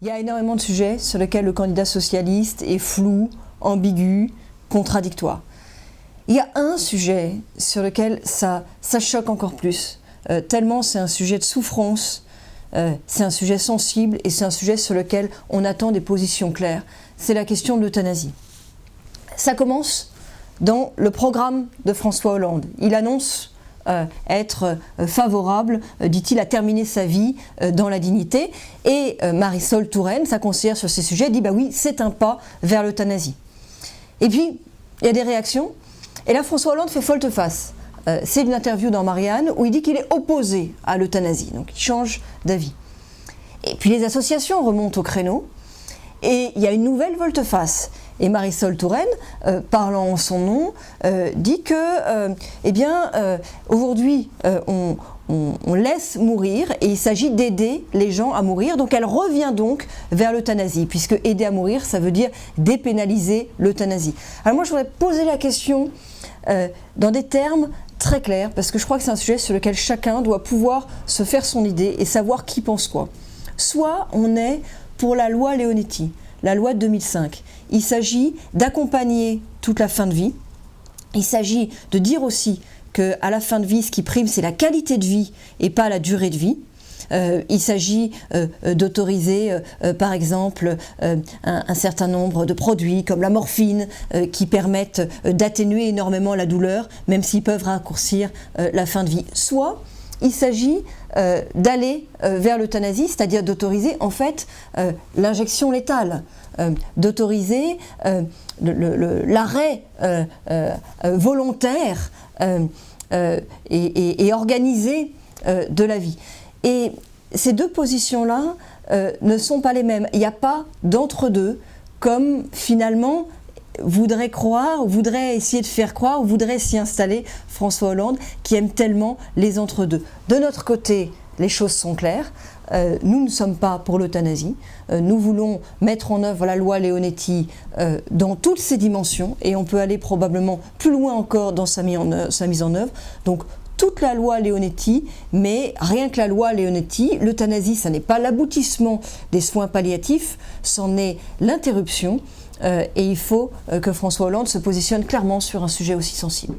Il y a énormément de sujets sur lesquels le candidat socialiste est flou, ambigu, contradictoire. Il y a un sujet sur lequel ça choque encore plus, tellement c'est un sujet de souffrance, c'est un sujet sensible et c'est un sujet sur lequel on attend des positions claires. C'est la question de l'euthanasie. Ça commence dans le programme de François Hollande. Il annonce être favorable, dit-il, à terminer sa vie dans la dignité. Et Marisol Touraine, sa conseillère sur ces sujets, dit « bah oui, c'est un pas vers l'euthanasie ». Et puis, il y a des réactions. Et là, François Hollande fait volte-face. C'est une interview dans Marianne où il dit qu'il est opposé à l'euthanasie. Donc, il change d'avis. Et puis, les associations remontent au créneau. Et il y a une nouvelle volte-face. Et Marisol Touraine, parlant en son nom, dit que, aujourd'hui, on laisse mourir et il s'agit d'aider les gens à mourir. Donc elle revient donc vers l'euthanasie, puisque aider à mourir, ça veut dire dépénaliser l'euthanasie. Alors moi, je voudrais poser la question dans des termes très clairs, parce que je crois que c'est un sujet sur lequel chacun doit pouvoir se faire son idée et savoir qui pense quoi. Soit on est pour la loi Leonetti, la loi de 2005. Il s'agit d'accompagner toute la fin de vie. Il s'agit de dire aussi qu'à la fin de vie, ce qui prime, c'est la qualité de vie et pas la durée de vie. Il s'agit d'autoriser, par exemple, un certain nombre de produits comme la morphine qui permettent d'atténuer énormément la douleur, même s'ils peuvent raccourcir la fin de vie. Soit il s'agit d'aller vers l'euthanasie, c'est-à-dire d'autoriser en fait l'injection létale, d'autoriser l'arrêt volontaire et organisé de la vie. Et ces deux positions-là ne sont pas les mêmes. Il n'y a pas d'entre-deux, comme finalement voudrait croire, ou voudrait essayer de faire croire, ou voudrait s'y installer François Hollande, qui aime tellement les entre-deux. De notre côté, les choses sont claires. Nous ne sommes pas pour l'euthanasie. Nous voulons mettre en œuvre la loi Leonetti dans toutes ses dimensions, et on peut aller probablement plus loin encore dans sa mise en œuvre. Donc, toute la loi Leonetti, mais rien que la loi Leonetti, l'euthanasie, ça n'est pas l'aboutissement des soins palliatifs, c'en est l'interruption. Et il faut que François Hollande se positionne clairement sur un sujet aussi sensible.